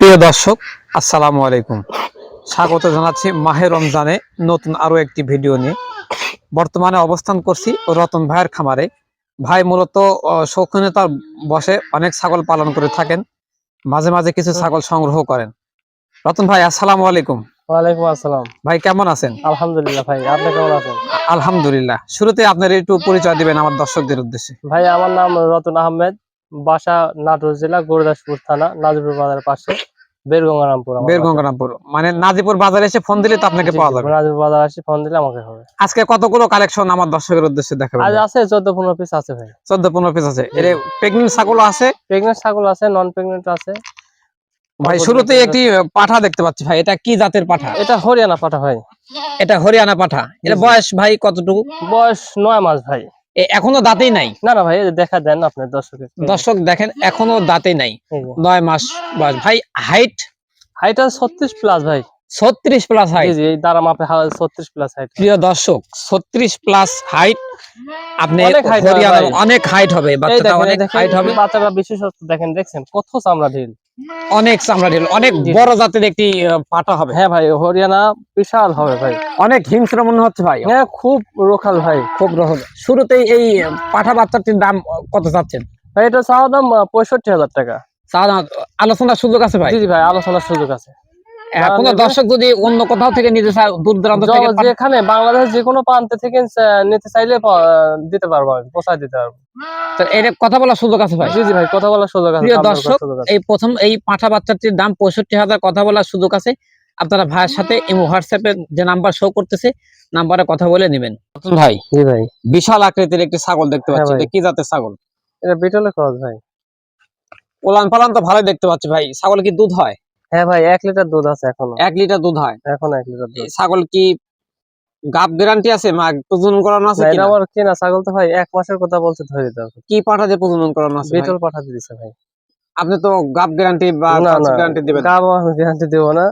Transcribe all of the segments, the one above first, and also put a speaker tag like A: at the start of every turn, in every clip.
A: প্রিয় দর্শক, আসসালামু আলাইকুম। স্বাগত জানাচ্ছি মাহে রমজানে নতুন আরো একটি ভিডিও নিয়ে। বর্তমানে অবস্থান করছি রতন ভাইয়ের খামারে। ভাই মূলত শৌখিনতার বসে অনেক ছাগল পালন করে থাকেন, মাঝে মাঝে কিছু ছাগল সংগ্রহ করেন। রতন ভাই, আসসালামু আলাইকুম।
B: ওয়ালাইকুম আসসালাম।
A: ভাই কেমন আছেন?
B: আলহামদুলিল্লাহ ভাই, আপনি কেমন আছেন?
A: আলহামদুলিল্লাহ। শুরুতে আপনার একটু পরিচয় দিবেন আমার দর্শকদের উদ্দেশ্যে।
B: ভাই আমার নাম রতন আহমেদ, বাসা নাটোর জেলা গুরুদাসপুর থানা নাজিরপুর বাজারের পাশে বেরগঙ্গারামপুর আমার বাসা।
A: বেরগঙ্গারামপুর মানে নাজিপুর বাজারে এসে ফোন দিলে তো আপনাকে পাওয়া যাবে।
B: নাজিরপুর বাজার আসি ফোন দিলে আমাকে হবে।
A: আজকে কতগুলো কালেকশন আমার দর্শকের উদ্দেশ্যে দেখাবেন?
B: আজ আছে 14-15 পিস আছে ভাই।
A: 14-15 পিস আছে। এর প্রেগন্যান্ট ছাগল আছে,
B: প্রেগনেন্ট ছাগল আছে, নন প্রেগনেন্ট আছে।
A: ভাই শুরুতে একটি পাঠা দেখতে পাচ্ছি। ভাই এটা কি জাতের পাঠা?
B: এটা হরিয়ানা পাঠা ভাই।
A: এটা হরিয়ানা পাঠা। এর বয়স ভাই কতটুকু?
B: বয়স 9 মাস ভাই।
A: এখনো দাঁতেই নাই?
B: না না ভাই, দেখা দেন আপনার দর্শকের।
A: দর্শক দেখেন, এখনো দাঁতেই নাই,
B: এই যে
A: 9 মাস বয়স। ভাই হাইট?
B: হাইট আছে 36 প্লাস ভাই।
A: 36 প্লাস
B: জি
A: হাইট।
B: জি, এই দ্বারা মাপে 36 প্লাস হাইট।
A: প্রিয় দর্শক, 36 প্লাস হাইট। আপনি
B: অনেক height হবে
A: হরিয়ানার
B: ভাই।
A: অনেক হাইট হবে,
B: এই
A: বাচ্চাটা
B: দেখেন,
A: অনেক হাইট হবে।
B: বাচ্চাটা বিশেষত্ব দেখেন, দেখছেন কত চামড়া ঢিল।
A: অনেক চামড়া ঢিল, অনেক
B: জি,
A: বড় জাতের একটি পাঠা হবে।
B: হ্যাঁ ভাই, হরিয়ানা বিশাল হবে ভাই।
A: অনেক হিংস্র মনে হচ্ছে ভাই।
B: হ্যাঁ, খুব রোখাল ভাই।
A: খুব রহস্য। শুরুতেই এই পাঠা বাচ্চাটির দাম কত চাচ্ছেন?
B: ভাই এটা চাওয়া দাম 65,000 টাকা।
A: আলোচনার সুযোগ আছে ভাই?
B: জি জি ভাই, আলোচনার সুযোগ আছে।
A: কোনো দর্শক যদি অন্য কোথাও থেকে নিতে চায়, দূর দূরান্ত থেকে
B: যেখানে বাংলাদেশের যে কোনো প্রান্ত থেকে নিতে চাইলে দিতে পারবো, আমি পৌঁছায় দিতে পারবো।
A: তো এর কথা বলার সুযোগ আছে ভাই?
B: জি জি ভাই, কথা বলার সুযোগ আছে।
A: প্রিয় দর্শক, এই প্রথম এই পাঠা বাচ্চাটির দাম 65,000, কথা বলার সুযোগ আছে। আপনারা ভাইয়ের সাথে ইমো হোয়াটসঅ্যাপে যে নাম্বার শো করতেছে, নাম্বারে কথা বলে নেবেন। ভাই,
B: জি ভাই,
A: বিশাল আকৃতির একটি ছাগল দেখতে পাচ্ছি। এটা কি জাতের ছাগল?
B: এটা বিটলের ক্রস ভাই।
A: ওলান পালান তো ভালোই দেখতে পাচ্ছি ভাই। ছাগল কি দুধ হয়?
B: হ্যাঁ ভাই, 1 লিটার দুধ আছে এখনো।
A: 1 লিটার দুধ হয়?
B: এখন 1 লিটার দুধ।
A: ছাগল কি গাব গ্যারান্টি আছে? প্রজনন করানো আছে
B: না,
A: কি?
B: এটা আমার কেনা ছাগল তো ভাই, 1 মাসের কথা বলতে ধরে দাও।
A: কি পাঠা দিয়ে প্রজনন করানো আছে?
B: বিটল পাঠা দিয়েছে ভাই।
A: আপনি তো গাব গ্যারান্টি বা
B: না না,
A: গ্যারান্টি দিবেন?
B: গাব আমি গ্যারান্টি দেব না।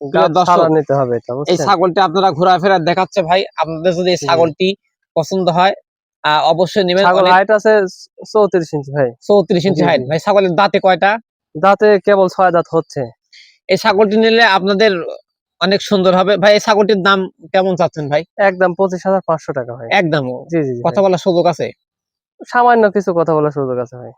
B: গাব সারা নিতে হবে এটা, বুঝছেন?
A: এই ছাগলটি আপনারা ঘোরাফেরা দেখাচ্ছে ভাই। আপনাদের যদি এই ছাগলটি পছন্দ হয় অবশ্যই নেবেন।
B: ছাগল হাইট আছে 34 ইঞ্চি ভাই।
A: 34 ইঞ্চি হাইট। ভাই ছাগলের দাঁতে কয়টা?
B: দাঁতে কেবল 6 দাঁত হচ্ছে।
A: এই ছাগলটি নিলে আপনাদের অনেক সুন্দর হবে ভাই। এই ছাগলটির দাম কেমন চাচ্ছেন ভাই?
B: একদম 25,500 টাকা ভাই।
A: একদম?
B: জি জি,
A: কথা বলার সুযোগ আছে?
B: সামান্য কিছু কথা বলার সুযোগ আছে ভাই।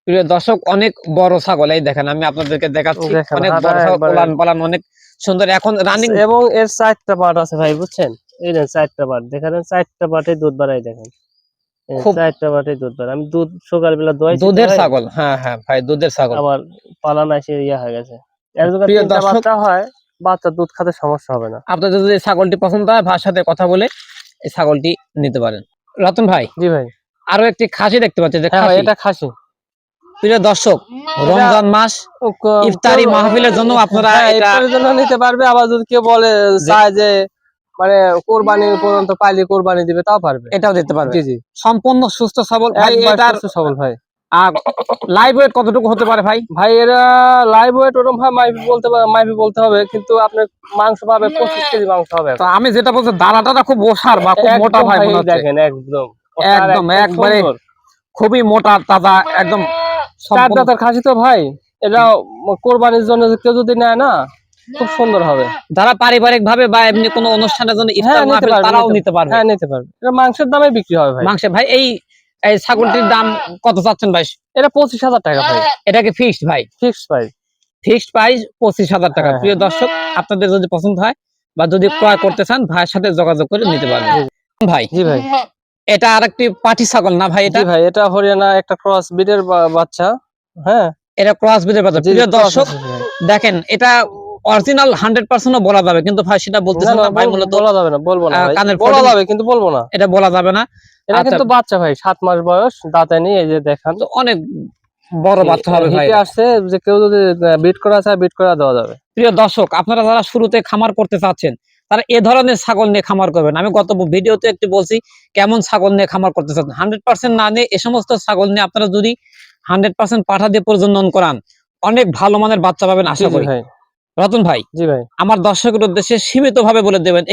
A: প্রিয় দর্শক, অনেক বড় ছাগল। এই দেখেন, আমি আপনাদেরকে দেখাচ্ছি। অনেক বড় ছাগল, পালান পালান অনেক সুন্দর। এখন রানিং
B: এবং এর 4টা পার্ট আছে ভাই, বুঝছেন? এই দেখেন 4টা পার্ট, দেখেন 4টা পার্টে দুধ বাড়াই, দেখেন 4টা পার্টে দুধ বাড়াই। আমি দুধ সকালবেলা দোয়াই,
A: দুধের ছাগল। হ্যাঁ হ্যাঁ ভাই, দুধের ছাগল।
B: আবার পালান এসে হয়ে গেছে। এর যদি
A: প্রিয়
B: 3টা
A: দর্শক,
B: বাচ্চা হয়, বাচ্চা দুধ খেতে সমস্যা হবে না।
A: আপনাদের যদি এই ছাগলটি পছন্দ হয়, ভাইয়ের সাথে কথা বলে এই ছাগলটি নিতে পারেন। রতন ভাই,
B: জি ভাই,
A: আরো একটি খাসি দেখতে পাচ্ছি।
B: হ্যাঁ ভাই, এটা খাসি।
A: প্রিয় দর্শক, রমজান মাস ইফতারি মাহফিলের জন্য আপনারা
B: ইফতারের জন্য নিতে পারবে। আবার যদি কেউ বলে চায় যে মানে কোরবানি পর্যন্ত পাইলে কোরবানি দিবে, তাও পারবে,
A: এটাও দিতে পারবে।
B: জি জি,
A: সম্পূর্ণ সুস্থ সবল ভাই। এটার
B: সবল ভাই।
A: আর লাইভ ওয়েট কতটুকু হতে পারে ভাই?
B: ভাই এরা লাইভ ওয়েট ওরকম ভাই মাইপি বলতে হবে, কিন্তু আপনার মাংস পাবে 25 কেজি মাংস হবে।
A: তো আমি যেটা বলছি, দানাটা খুব ওসার বা খুব মোটা ভাই মনে হচ্ছে।
B: দেখেন একদম
A: একদম একবারে খুবই মোটা তাজা, একদম
B: 4 দাঁতের খাসি তো ভাই। এটা কোরবানির জন্য কেউ যদি নেয় না, খুব সুন্দর হবে।
A: যারা পারিবারিক ভাবে বা এমনি কোনো অনুষ্ঠানের জন্য ইফতার মাহফিল, তারাও নিতে পারবে।
B: হ্যাঁ নিতে পারবে। এটা মাংসের দামে বিক্রি হবে ভাই।
A: মাংস ভাই। এই ছাগলটির দাম কত চাচ্ছেন ভাই?
B: এটা 25,000 টাকা ভাই।
A: এটা কি ফিক্সড ভাই?
B: Fixed price.
A: ফিক্সড প্রাইস 25,000 টাকা। প্রিয় দর্শক, আপনাদের যদি পছন্দ হয় বা যদি ক্রয় করতে চান, ভাইয়ের সাথে যোগাযোগ করে নিতে পারবেন ভাই।
B: জি ভাই,
A: এটা আরেকটি পাটি ছাগল না ভাই? এটা
B: ভাই এটা হরিয়ানা একটা ক্রস ব্রিডের বাচ্চা। হ্যাঁ,
A: এটা ক্রস ব্রিডের বাচ্চা। প্রিয় দর্শক দেখেন, এটা অরিজিনাল 100% বলা যাবে, কিন্তু ভাই সেটা বলতেছেন না ভাই। মূলত
B: বলা যাবে না, বলবো না ভাই।
A: কানের
B: বলা যাবে কিন্তু বলবো না,
A: এটা বলা যাবে না।
B: এটা কিন্তু বাচ্চা ভাই, 7 মাস বয়স, দাঁতে নেই। এই যে দেখান,
A: তো অনেক বড় বাচ্চা হবে ভাই।
B: হিটে আসছে, যে কেউ যদি বিট করা চায় বিট করা দেওয়া যাবে।
A: প্রিয় দর্শক, আপনারা যারা শুরুতে খামার করতে চাচ্ছেন, তারা এ ধরনের ছাগল নিয়ে খামার করবেন। আমি গত ভিডিওতে একটু বলছি কেমন ছাগল নিয়ে খামার করতে চাচ্ছেন। 100% না নিয়ে এ সমস্ত ছাগল নিয়ে আপনারা যদি 100% পাঠা দিয়ে প্রজনন করান, অনেক ভালো মানের বাচ্চা পাবেন আশা করি। রতন ভাই,
B: জি ভাই,
A: আমার দর্শকের উদ্দেশ্যে সীমিত ভাবে বলে দেবেন,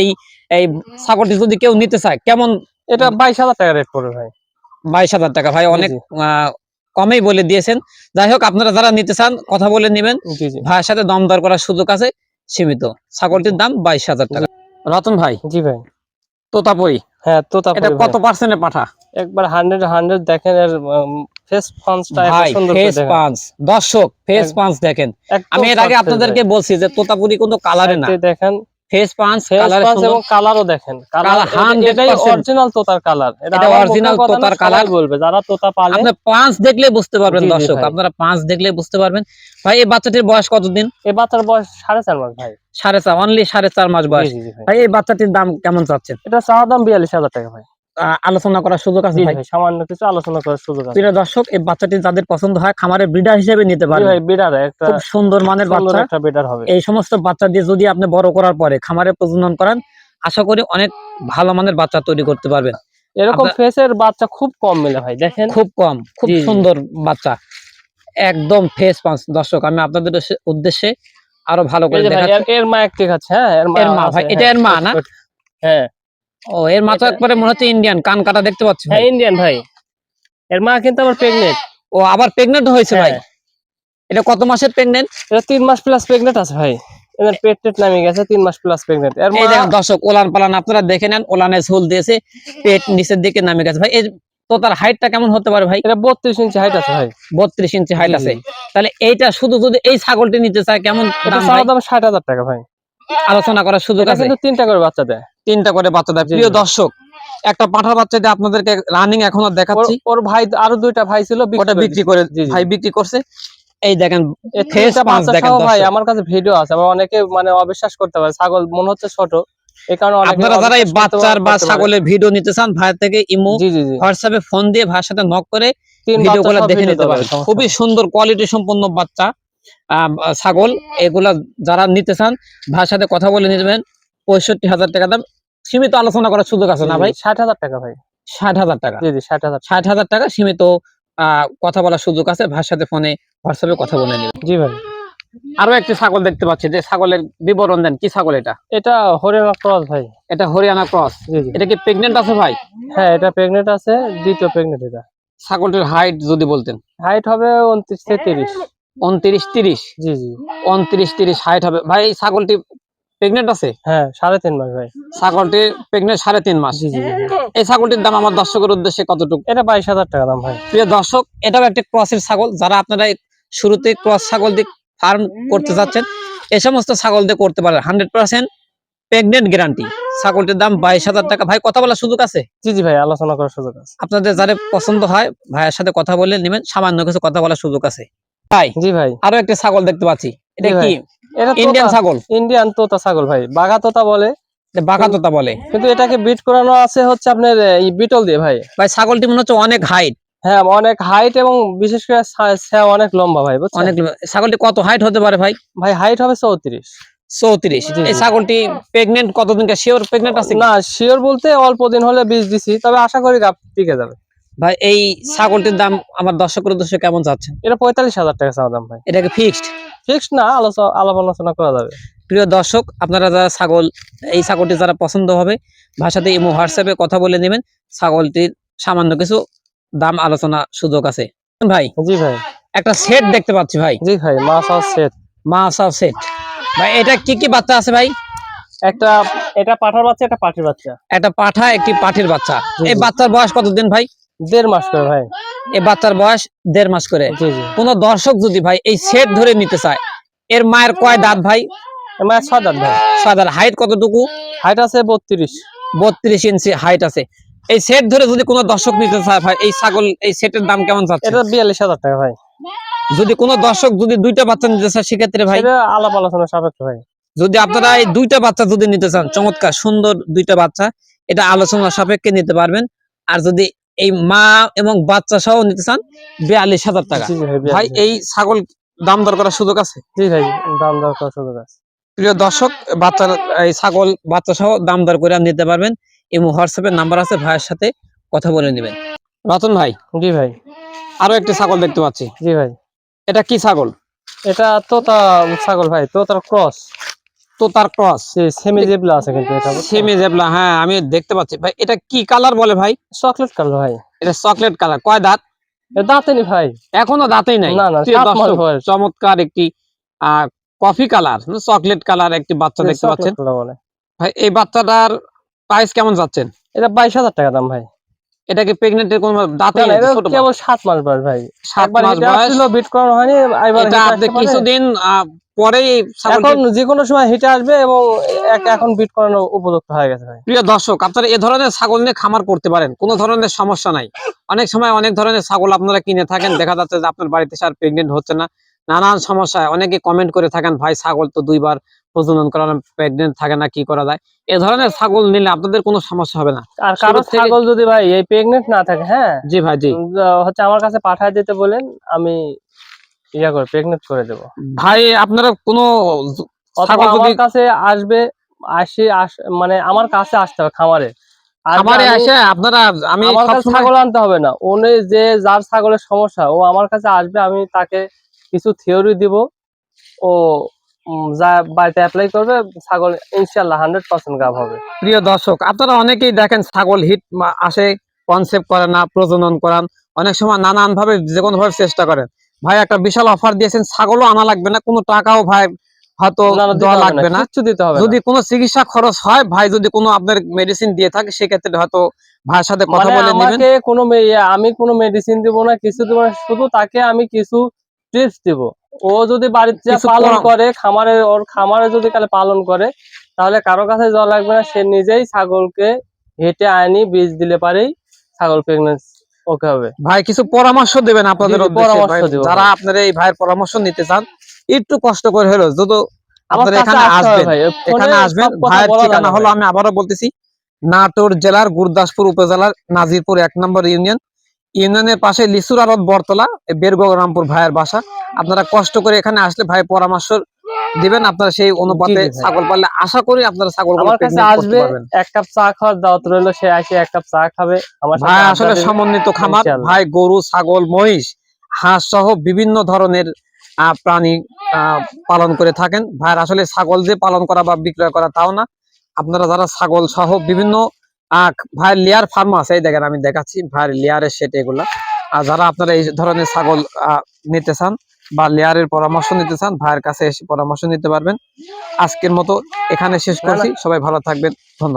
A: এই ছাগলটি যদি কেউ নিতে চায় কেমন?
B: এটা 22,000 টাকা রেট পড়বে ভাই।
A: 22,000 টাকা ভাই, অনেক কমেই বলে দিয়েছেন। যাই হোক, আপনারা যারা নিতে চান কথা বলে নেবেন,
B: জি জি
A: ভাইয়ের সাথে দাম দর করার সুযোগ আছে সীমিত। ছাগলটির দাম 22,000 টাকা। রতন ভাই,
B: জি ভাই।
A: তোতাপুরি
B: হ্যাঁ
A: এটা
B: তোতাপুরি ভাই,
A: কত পার্সেন্টের পাঠা?
B: একবার 100 দেখেন এর ফেস পাঁচটা একবার
A: ভাই
B: সুন্দর করে
A: ফেস
B: দেখেন।
A: পাঁচ, দর্শক ফেস
B: এক-
A: পাঁচ দেখেন।
B: একদম
A: আমি এর আগে
B: perfect
A: আপনাদেরকে
B: ভাই।
A: বলছি যে তোতাপুরি কিন্তু কালারে না,
B: সাইডে দেখেন
A: ফেস পাঁচ
B: ফেস
A: কালারে
B: পাঁচ
A: সুন্দর।
B: এবং কালারও দেখেন,
A: কালার
B: এটাই
A: 100%
B: অরিজিনাল তোতার কালার।
A: এটা
B: আমার
A: অরিজিনাল
B: মুখের কথা না,
A: তোতার
B: সবাই
A: কালার।
B: বলবে যারা তোতা পালে।
A: আপনি পাঁচ দেখলে বুঝতে পারবেন
B: জি জি
A: দর্শক,
B: ভাই,
A: আপনারা পাঁচ দেখলে বুঝতে পারবেন। ভাই এই বাচ্চাটির বয়স কতদিন?
B: এই বাচ্চার বয়স 4.5 মাস ভাই।
A: 4.5, অনলি 4.5 মাস
B: জি
A: বয়স।
B: জি জি ভাই,
A: ভাই এই বাচ্চাটির দাম কেমন চাচ্ছেন?
B: এটা চাওয়া দাম 42,000 টাকা ভাই।
A: আলোচনা করার সুযোগ আছে
B: জি
A: ভাই?
B: ভাই, সামান্য কিছু আলোচনা করার সুযোগ আছে।
A: প্রিয় দর্শক, এই বাচ্চাটি যাদের পছন্দ হয় খামারে ব্রিডার হিসেবে নিতে
B: জি
A: পারবেন।
B: ভাই, বিডার একটা
A: খুব সুন্দর মানের
B: সুন্দর
A: বাচ্চা।
B: একটা বিডার হবে।
A: এই সমস্ত বাচ্চা দিয়ে যদি আপনি বড় করার পরে খামারে প্রজনন করান, আশা করি অনেক ভালো মানের বাচ্চা তৈরি করতে পারবেন।
B: এরকম
A: আপনার
B: ফেসের বাচ্চা খুব কম মেলে ভাই, দেখেন।
A: খুব কম, খুব
B: জি জি
A: সুন্দর বাচ্চা, একদম ফেস পাঁচ। দর্শক আমি আপনাদের উদ্দেশ্যে আরো ভালো
B: এই
A: করে
B: যে ভাই,
A: দেখাচ্ছি।
B: এর মা এক দেখাচ্ছে। হ্যাঁ এর মা
A: এর মা
B: আছে,
A: ভাই, এটা
B: হ্যাঁ
A: এর মা না?
B: হ্যাঁ
A: ও, এর মা তো
B: এটা-
A: একবারে মনে হচ্ছে ইন্ডিয়ান, কান কাটা দেখতে পাচ্ছি
B: হ্যাঁ
A: ভাই।
B: ইন্ডিয়ান ভাই, এর মা কিন্তু আবার প্রেগনেন্ট।
A: ও আবার প্রেগনেন্ট হয়েছে ভাই?
B: হ্যাঁ
A: এটা কত মাসের প্রেগনেন্ট?
B: এটা 3 মাস প্লাস প্রেগনেন্ট আছে ভাই। এদের পেট টেট নামে গেছে, 3 মাস প্লাস প্রেগনেন্ট এর
A: এই
B: মা।
A: দেখেন দর্শক, ওলান পালান আপনারা দেখে নেন, ওলানে ঝোল দিয়েছে, পেট নিচের দিকে নামে গেছে ভাই। এই তো তার হাইটটা কেমন হতে পারে ভাই?
B: এটা 32 ইঞ্চি হাইট আছে ভাই।
A: 32 ইঞ্চি হাইট
B: জি
A: আছে।
B: জি,
A: তাহলে এইটা শুধু যদি এই ছাগলটি নিতে চায় কেমন
B: এটা
A: দাম ভাই?
B: চাওয়া দাম 60,000 টাকা ভাই।
A: আলোচনা করার সুযোগ
B: এটা
A: আছে?
B: কিন্তু 3টা করে বাচ্চা দেয়।
A: 3টা করে বাচ্চা দেয়।
B: জি
A: প্রিয়
B: জি,
A: দর্শক, একটা পাঁঠার বাচ্চা দিয়ে আপনাদেরকে রানিং এখনো
B: ওর
A: দেখাচ্ছি।
B: ওর ভাই আরো 2টা ভাই ছিল,
A: ওটা বিক্রি
B: দিছে।
A: করে,
B: জি জি,
A: ভাই বিক্রি করছে। এই দেখেন
B: এই
A: ফেস
B: 3টা
A: পাঁচ
B: বাচ্চা
A: দেখেন
B: সহ ভাই
A: দর্শক।
B: আমার কাছে ভিডিও আছে। আবার অনেকে মানে অবিশ্বাস করতে পারে, ছাগল মনে হচ্ছে ছোট, এই কারণে অনেকে
A: আপনারা যারা এই
B: অবিশ্বাস
A: বাচ্চার বা
B: করতে পারে।
A: ছাগলের ভিডিও নিতে চান, ভাইয়ের থেকে ইমো
B: জি জি জি,
A: হোয়াটসঅ্যাপে ফোন দিয়ে ভাইয়ের সাথে নক করে
B: 3 বাচ্চা
A: ভিডিওগুলো
B: সহ
A: দেখে
B: ভিডিও
A: নিতে
B: দেবে,
A: পারেন।
B: সমস্যা
A: খুবই
B: নেই।
A: সুন্দর কোয়ালিটি সম্পন্ন বাচ্চা ছাগল। এগুলা যারা নিতে চান ভাইয়ের সাথে কথা বলে নেবেন। 65,000 টাকা দাম, সীমিত আলোচনা করার সুযোগ আছে
B: জি
A: না
B: জি,
A: ভাই?
B: 60,000 টাকা ভাই।
A: 60,000 টাকা।
B: জি জি, 60,000 টাকা।
A: 60,000 টাকা সীমিত কথা বলার সুযোগ আছে। ভাইয়ের সাথে ফোনে হোয়াটসঅ্যাপে কথা বলে নেবেন।
B: জি ভাই,
A: আরো একটি ছাগল দেখতে পাচ্ছি, যে ছাগলের বিবরণ দেন। কি ছাগল এটা?
B: এটা হরিয়ানা ক্রস ভাই।
A: এটা হরিয়ানা ক্রস।
B: জি জি,
A: এটা কি প্রেগনেন্ট আছে ভাই?
B: হ্যাঁ এটা প্রেগনেন্ট আছে, দ্বিতীয় প্রেগনেন্ট এটা।
A: ছাগলটির হাইট যদি বলতেন?
B: হাইট হবে 29 থেকে 30।
A: 29-30।
B: জি জি,
A: 29-30 হাইট হবে ভাই। এই ছাগলটি প্রেগনেন্ট আছে?
B: হ্যাঁ 3.5 মাস ভাই।
A: ছাগলটি প্রেগনেন্ট 3.5 মাস।
B: জি জি জি,
A: এই ছাগলটির দাম আমার দর্শকের উদ্দেশ্যে কতটুকু?
B: এটা 22,000 টাকা দাম ভাই।
A: প্রিয় দর্শক, এটাও একটি ক্রসের ছাগল। যারা আপনারা শুরুতে ক্রস ছাগল দিয়ে ফার্ম করতে যাচ্ছেন, এই সমস্ত ছাগল দিয়ে করতে পারেন। 100% প্রেগনেন্ট গ্যারান্টি। ছাগলটির দাম 22,000 টাকা। ভাই কথা বলার সুযোগ আছে?
B: জি জি ভাই, আলোচনা করার সুযোগ আছে।
A: আপনাদের যারা পছন্দ হয় ভাইয়ের সাথে কথা বলে নেবেন, সামান্য কিছু কথা বলার সুযোগ আছে। ভাই
B: জি ভাই,
A: আরো একটা ছাগল দেখতে পাচ্ছি, এটা
B: জি
A: কি?
B: ভাই, এটা
A: ইন্ডিয়ান
B: তোতা,
A: ছাগল?
B: ইন্ডিয়ান তোতা ছাগল ভাই, বাঘা তোতা বলে।
A: এটা বাঘা তোতা বলে।
B: কিন্তু এটাকে বিট করানো আছে হচ্ছে আপনার এই বিটল দিয়ে ভাই।
A: ভাই ছাগলটি মনে হচ্ছে অনেক হাইট,
B: হ্যাঁ অনেক হাইট এবং বিশেষ করে অনেক লম্বা ভাই, বুঝছেন?
A: অনেক। ছাগলটি কত হাইট হতে পারে ভাই?
B: ভাই হাইট হবে 34।
A: 34।
B: জি
A: এই
B: জি,
A: ছাগলটি প্রেগনেন্ট কতদিনকার? শিওর প্রেগনেন্ট আছে কি?
B: না শিওর বলতে অল্প দিন হলে বীজ দিছি, তবে আশা করি গাপ টিকে যাবে।
A: ভাই এই ছাগলটির দাম আমার দর্শকের উদ্দেশ্যে কেমন চাচ্ছেন?
B: এটা 45,000 টাকা চাওয়া দাম ভাই।
A: এটা কি ফিক্সড?
B: ফিক্সড না, আলাপ আলোচনা করা যাবে।
A: প্রিয় দর্শক, আপনারা যারা ছাগল, এই ছাগলটি যারা পছন্দ হবে ভাষাতে ইমো হোয়াটসঅ্যাপে কথা বলে নেবেন। ছাগলটির সামান্য কিছু দাম আলোচনা সুযোগ আছে। ভাই
B: জি ভাই,
A: একটা সেট দেখতে পাচ্ছি ভাই,
B: জি ভাই, মাছ আর সেট।
A: মাসাও সেট। ভাই এটা কি কি বাচ্চা আছে ভাই?
B: একটা, এটা পাঠার বাচ্চা, এটা পাঠির বাচ্চা।
A: একটা পাঠা, একটি পাঠির বাচ্চা।
B: জি
A: এই
B: জি,
A: বাচ্চার বয়স কতদিন ভাই?
B: 1.5 মাস করে ভাই।
A: এই বাচ্চার বয়স 1.5 মাস করে।
B: জি জি,
A: কোন দর্শক যদি ভাই এই সেট ধরে নিতে চায়, এর মায়ের কয় দাঁত ভাই?
B: আমার 6 দাঁত ভাই।
A: সাদার হাইট কতটুকু?
B: হাইট আছে 32।
A: 32 ইঞ্চি হাইট আছে। এই সেট ধরে যদি কোনো দর্শক নিতে চায় ভাই, এই ছাগল এই সেটের দাম কেমন যাচ্ছে?
B: এটা 42,000 টাকা ভাই।
A: যদি কোনো দর্শক যদি দুইটা বাচ্চা নিতে চায় সেক্ষেত্রে ভাই?
B: সেটা আলাপ আলোচনা সাপেক্ষে ভাই।
A: যদি আপনারা এই দুইটা বাচ্চা যদি নিতে চান, চমৎকার সুন্দর দুইটা বাচ্চা, এটা আলোচনা সাপেক্ষে নিতে পারবেন। আর যদি এই মা এবং বাচ্চা সহ নিতে চান 42,000 টাকা।
B: জি জি ভাই,
A: ভাই এই ছাগল দাম দর করার সুযোগ আছে?
B: জি ভাই, দাম দর করার সুযোগ আছে।
A: প্রিয় দর্শক, বাচ্চার এই ছাগল বাচ্চা সহ দাম দর করে নিতে পারবেন। এবং হোয়াটসঅ্যাপের নাম্বার আছে, ভাইয়ের সাথে কথা বলে নেবেন। রতন ভাই
B: জি ভাই,
A: আরো একটি ছাগল দেখতে পাচ্ছি,
B: জি ভাই,
A: এটা কি ছাগল?
B: এটা তোতা ছাগল ভাই, তোতার ক্রস।
A: তো তার ক্রস,
B: সেমি জেবলা আছে কিন্তু এটা,
A: সেমি জেবলা। হ্যাঁ আমি দেখতে পাচ্ছি ভাই। এটা কি কালার বলে ভাই?
B: চকলেট কালার ভাই।
A: এটা চকলেট কালার। কয় দাঁত?
B: দাঁতেনি ভাই,
A: এখনো দাঁতেই নাই।
B: না না,
A: প্রিয়
B: 7 মাস
A: দর্শক,
B: বয়স।
A: চমৎকার একটি কফি কালার, চকলেট কালার একটি বাচ্চা দেখতে পাচ্ছেন। ভাই এই বাচ্চাটার প্রাইস কেমন যাচ্ছেন?
B: এটা 22,000 টাকা দাম ভাই।
A: এটা কি প্রেগনেন্টের কোন দাঁতে
B: না না, এটা
A: ছোট
B: কেবল 7 মাস বয়স ভাই।
A: 7
B: একবার
A: মাস
B: হিটে
A: বয়স?
B: আসছিল, বিট করানো হয়নি, এবার
A: এটা
B: হিটে
A: আপনি
B: আসতে পারে।
A: কিছুদিন পরেই ছাগলটি।
B: এখন যে কোনো সময় হিটে আসবে এবং এখন বিট করানো উপযুক্ত হয়ে গেছে ভাই।
A: প্রিয় দর্শক, আপনারা এ ধরনের ছাগল নিয়ে খামার করতে পারেন, কোনো ধরনের সমস্যা নাই। অনেক সময় অনেক ধরনের ছাগল আপনারা কিনে থাকেন, দেখা যাচ্ছে যে আপনার বাড়িতে আর প্রেগনেন্ট হচ্ছে না, নানান সমস্যায় অনেকে কমেন্ট করে থাকেন, ভাই ছাগল তো 2বার প্রজনন করানো প্রেগনেন্ট থাকে না, কি করা যায়? এ ধরনের ছাগল নিলে আপনাদের কোনো সমস্যা হবে না।
B: আর কারো
A: শুরু থেকে।
B: ছাগল যদি ভাই এই প্রেগনেন্ট না থাকে, হ্যাঁ,
A: জি ভাই, জি
B: হচ্ছে আমার কাছে পাঠায় দিতে বলেন, আমি ইয়া করে প্রেগনেন্ট করে দেবো।
A: ভাই, আপনারা কোনো
B: অথবা
A: ছাগল যদি
B: আমার কাছে আসবে, মানে আমার কাছে আসতে হবে খামারে।
A: খামারে আসে আপনারা, আমি
B: আমার কাছে
A: সবসময়
B: ছাগল আনতে হবে না, উনি যে যার ছাগলের সমস্যা ও আমার কাছে আসবে, আমি তাকে কিছু থিওরি দিব, ও যা বাড়িতে অ্যাপ্লাই করবে, ছাগল ইনশাআল্লাহ 100% গাভ হবে।
A: প্রিয় দর্শক, আপনারা অনেকেই দেখেন ছাগল হিট আসে, কনসেপ্ট করে না, প্রজনন করান, অনেক সময় নানান ভাবে যে কোনো ভাবে চেষ্টা করেন। ভাই একটা বিশাল অফার দিয়েছেন, ছাগলও আনা লাগবে না, কোনো টাকাও ভাই হয়তো
B: না না, দিতে
A: দেওয়া
B: হবে না,
A: লাগবে না।
B: কিচ্ছু দিতে হবে না।
A: যদি কোনো চিকিৎসা খরচ হয়, ভাই যদি কোনো আপনার মেডিসিন দিয়ে থাকে, সেক্ষেত্রে হয়তো ভাইয়ের সাথে কথা
B: মানে
A: বলে নেবেন।
B: আমাকে কোনো আমি কোনো মেডিসিন দিব না, কিছু দিব না, শুধু তাকে আমি কিছু টিপস দিব। ও যদি বাড়িতে যা
A: কিছু
B: পালন করে, খামারে, ওর খামারে যদি কালে পালন করে, তাহলে কারো কাছে যাওয়া লাগবে না, সে নিজেই ছাগলকে হেঁটে আনি বীজ দিলে পারেই ছাগল প্রেগনেন্ট ওকে হবে।
A: ভাই কিছু পরামর্শ দেবেন আপনাদের
B: জি, জি,
A: উদ্দেশ্যে,
B: পরামর্শ
A: ভাই
B: দিব
A: যারা
B: ভাই।
A: আপনার এই ভাইয়ের পরামর্শ নিতে চান, একটু কষ্ট করে হলো যদি
B: আমার
A: আপনারা
B: কাছে
A: এখানে
B: আসতে হবে
A: আসবেন।
B: ভাই, ফোনে
A: এখানে আসবেন,
B: সব কথা
A: ভাইয়ের
B: বলা যায়
A: ঠিকানা
B: না
A: হলো,
B: ভাই।
A: আমি আবারও বলতেছি, নাটোর জেলার গুরদাসপুর উপজেলার নাজিরপুর 1 নম্বর ইউনিয়ন, ইউনিয়নের পাশে লিচুর আড়ত বরতলা, বেরগো রামপুর ভাইয়ের বাসা। আপনারা কষ্ট করে এখানে আসলে ভাই পরামর্শ দিবেন, আপনারা সেই
B: জি
A: অনুপাতে
B: জি ভাই,
A: ছাগল পাললে আশা করি আপনারা ছাগলগুলো
B: আমার কাছে
A: প্রেগনেন্ট করতে
B: আসবে,
A: পারবেন।
B: 1 কাপ চা খাওয়ার দাওয়াত রইলো, সে আসে 1 কাপ চা খাবে, আমার সাথে
A: ভাই
B: আড্ডা
A: আসলে
B: দেবে
A: সমন্বিত খামার,
B: ইনশাআল্লাহ।
A: ভাই গরু, ছাগল, মহিষ, হাঁস সহ বিভিন্ন ধরনের প্রাণী পালন করে থাকেন। ভাইয়ের আসলে ছাগল যে পালন করা বা বিক্রয় করা তাও না, আপনারা যারা ছাগল সহ বিভিন্ন ভাইয়ের লেয়ার ফার্ম আছে, এই দেখেন আমি দেখাচ্ছি ভাইয়ের লেয়ারের সেট এগুলা। আর যারা আপনারা এই ধরনের ছাগল নিতে চান বা লেয়ারের পরামর্শ নিতে চান, ভাইয়ের কাছে এসে পরামর্শ নিতে পারবেন। আজকের মতো এখানে শেষ
B: না না,
A: করছি, সবাই ভালো থাকবেন, ধন্যবাদ।